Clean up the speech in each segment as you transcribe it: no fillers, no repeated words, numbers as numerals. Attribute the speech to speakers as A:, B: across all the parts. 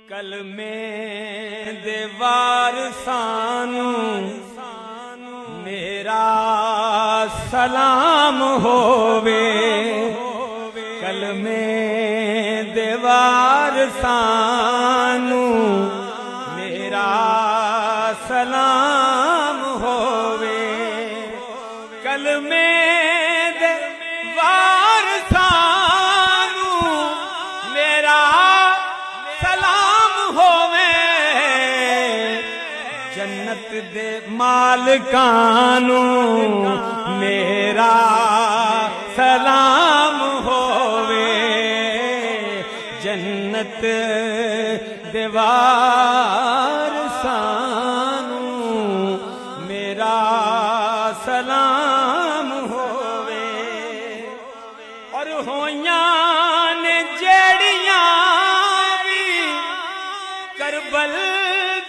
A: کلمے دے وارساں میرا سلام ہووے، کلمے دے وارساں میرا سلام ہووے، کلمے دے وارساں میرا سلام ہووے، جنت دے مالکاں میرا سلام ہووے، جنت دے وارساں میرا سلام ہووے، اور ہویاں نے جیڑیاں بھی کربل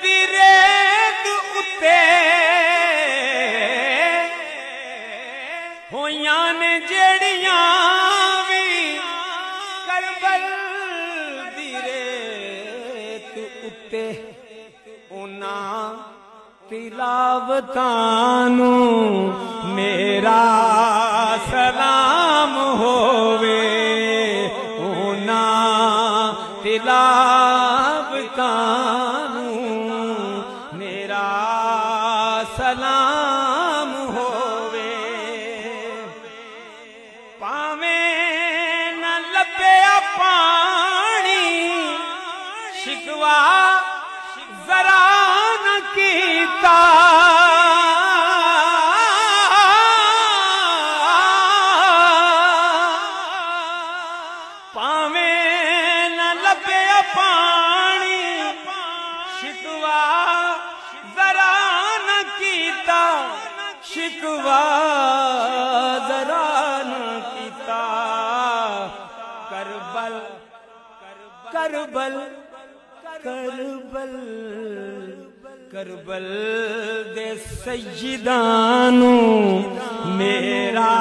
A: دی ریت اتے، ہویاں نے جیڑیاں بھی کربل دی ریت اتے، انہاں تلاوتاں میرا سلام ہووے، انہاں تلاوتاں میرا سلام ہووے، پاویں نہ لبیا پانی شکوا ذرا نہ کیتا، پاویں نہ لبیا پانی شکوا ذرا نہ کیتا، شکوا ذرا نہ کیتا، کربل کربل کربل کربل دے سیداں میرا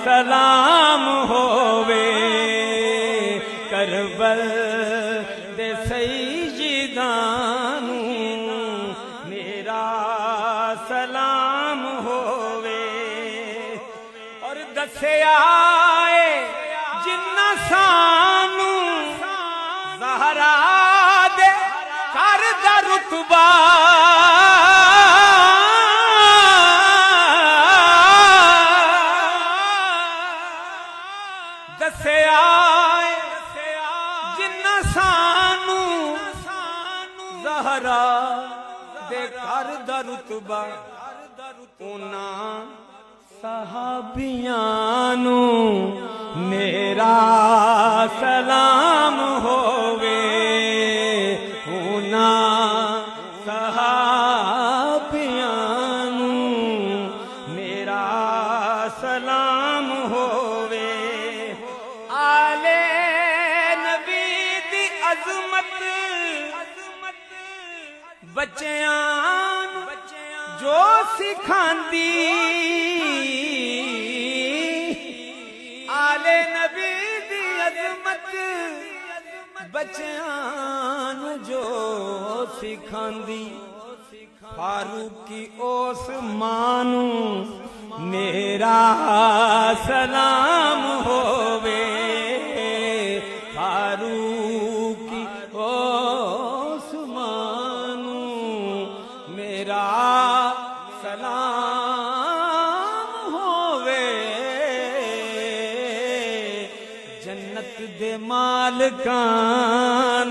A: سلام ہووے، کربل دے سیداں میرا سلام ہووے، اور دسیا جنہ سانو زہرا دے کر دا رتبہ، دسیا جنہ سانو زہرا دے کر دا رتبہ، انہاں صحابیاں میرا سلام ہووے، انہاں صحابیاں میرا سلام ہووے، آلے نبی دی عظمت بچیاں جو سکھاندی، آلے نبی دی عظمت بچیاں جو سکھاندی، فاروقی عثمان میرا سلام ہووے، فاروقی عثمان میرا سلام ہووے، جنت دے مالکاں